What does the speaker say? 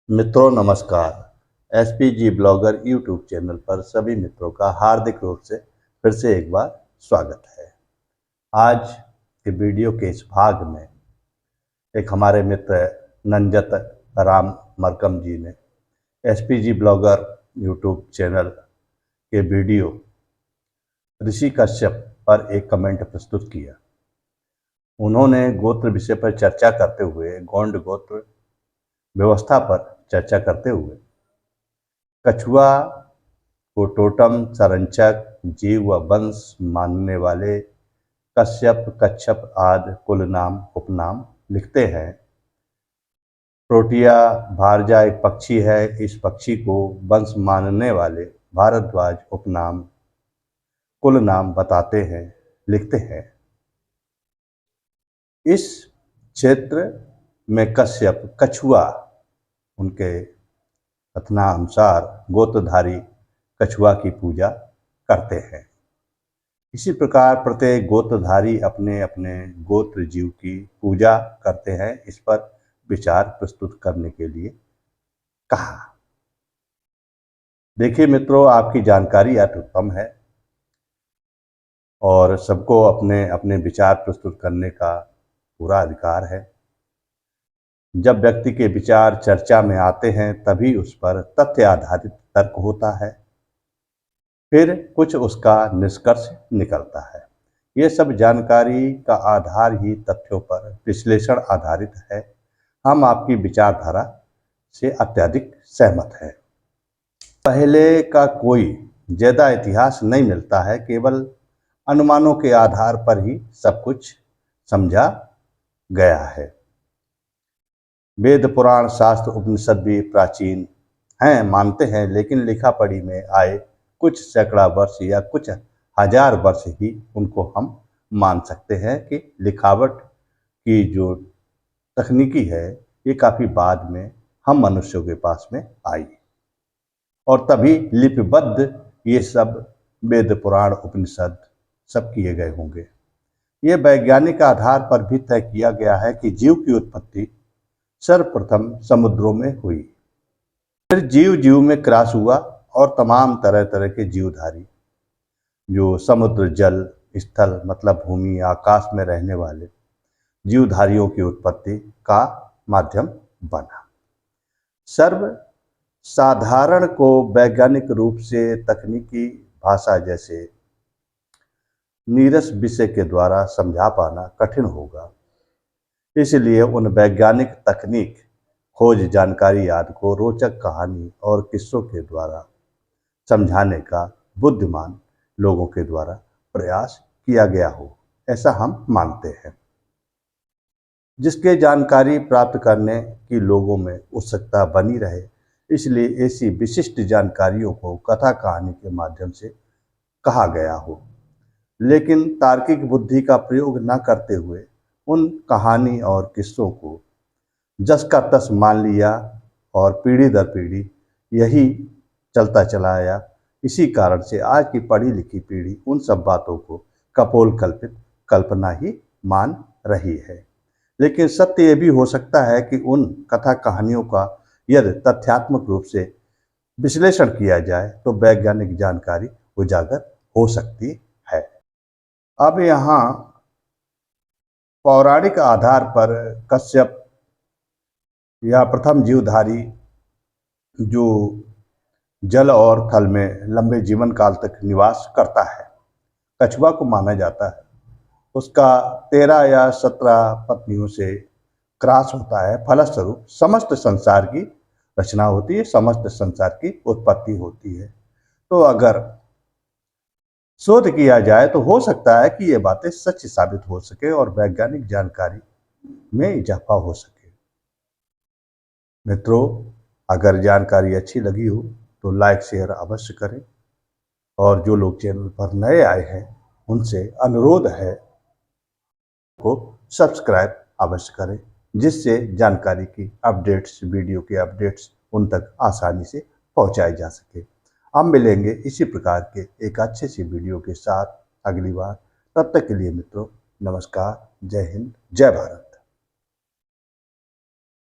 मित्रों नमस्कार। SPG blogger YouTube channel पर सभी मित्रों का हार्दिक रूप से फिर से एक बार स्वागत है। आज के वीडियो के इस भाग में एक हमारे मित्र नंजत राम मरकम जी ने एसपीजी ब्लॉगर यूट्यूब चैनल के वीडियो ऋषि कश्यप पर एक कमेंट प्रस्तुत किया। उन्होंने गोत्र विषय पर चर्चा करते हुए गौंड गोत्र व्यवस्था पर चर्चा करते हुए कछुआ को टोटम संरक्षक जीव व वंश मानने वाले कश्यप कच्छप आदि कुल नाम उपनाम लिखते हैं। प्रोटिया भारजा एक पक्षी है। इस पक्षी को वंश मानने वाले भारद्वाज उपनाम कुल नाम बताते हैं, लिखते हैं। इस क्षेत्र में कश्यप कछुआ उनके कथनानुसार गोत्रधारी कछुआ की पूजा करते हैं। इसी प्रकार प्रत्येक गोत्रधारी अपने अपने गोत्र जीव की पूजा करते हैं। इस पर विचार प्रस्तुत करने के लिए कहा। देखिए मित्रों, आपकी जानकारी अति उत्तम है और सबको अपने अपने विचार प्रस्तुत करने का पूरा अधिकार है। जब व्यक्ति के विचार चर्चा में आते हैं तभी उस पर तथ्य आधारित तर्क होता है, फिर कुछ उसका निष्कर्ष निकलता है। ये सब जानकारी का आधार ही तथ्यों पर विश्लेषण आधारित है। हम आपकी विचारधारा से अत्यधिक सहमत हैं। पहले का कोई ज़्यादा इतिहास नहीं मिलता है, केवल अनुमानों के आधार पर ही सब कुछ समझा गया है। वेद पुराण शास्त्र उपनिषद भी प्राचीन हैं, मानते हैं, लेकिन लिखा पढ़ी में आए कुछ सैकड़ा वर्ष या कुछ हजार वर्ष ही उनको हम मान सकते हैं कि लिखावट की जो तकनीकी है ये काफ़ी बाद में हम मनुष्यों के पास में आई और तभी लिपिबद्ध ये सब वेद पुराण उपनिषद सब किए गए होंगे। ये वैज्ञानिक आधार पर भी तय किया गया है कि जीव की उत्पत्ति सर्वप्रथम समुद्रों में हुई, फिर जीव जीव में क्रॉस हुआ और तमाम तरह तरह के जीवधारी जो समुद्र जल स्थल मतलब भूमि आकाश में रहने वाले जीवधारियों की उत्पत्ति का माध्यम बना। सर्व साधारण को वैज्ञानिक रूप से तकनीकी भाषा जैसे नीरस विषय के द्वारा समझा पाना कठिन होगा। इसलिए उन वैज्ञानिक तकनीक खोज जानकारी आदि को रोचक कहानी और किस्सों के द्वारा समझाने का बुद्धिमान लोगों के द्वारा प्रयास किया गया हो, ऐसा हम मानते हैं। जिसके जानकारी प्राप्त करने की लोगों में उत्सुकता बनी रहे, इसलिए ऐसी विशिष्ट जानकारियों को कथा कहानी के माध्यम से कहा गया हो, लेकिन तार्किक बुद्धि का प्रयोग न करते हुए उन कहानी और किस्सों को जस का तस मान लिया और पीढ़ी दर पीढ़ी यही चलता चला आया। इसी कारण से आज की पढ़ी लिखी पीढ़ी उन सब बातों को कपोल कल्पित कल्पना ही मान रही है। लेकिन सत्य ये भी हो सकता है कि उन कथा कहानियों का यदि तथ्यात्मक रूप से विश्लेषण किया जाए तो वैज्ञानिक जानकारी उजागर हो सकती है। अब यहाँ पौराणिक आधार पर कश्यप या प्रथम जीवधारी जो जल और थल में लंबे जीवन काल तक निवास करता है, कछुआ को माना जाता है। उसका 13 या 17 पत्नियों से क्रॉस होता है। फलस्वरूप समस्त संसार की रचना होती है, समस्त संसार की उत्पत्ति होती है। तो अगर शोध किया जाए तो हो सकता है कि ये बातें सच साबित हो सके और वैज्ञानिक जानकारी में इजाफा हो सके। मित्रों, अगर जानकारी अच्छी लगी हो तो लाइक शेयर अवश्य करें और जो लोग चैनल पर नए आए हैं उनसे अनुरोध है को सब्सक्राइब अवश्य करें, जिससे जानकारी की अपडेट्स, वीडियो के अपडेट्स उन तक आसानी से पहुंचाई जा सके। हम मिलेंगे इसी प्रकार के एक अच्छे सी वीडियो के साथ अगली बार। तब तक के लिए मित्रों नमस्कार, जय हिंद, जय भारत।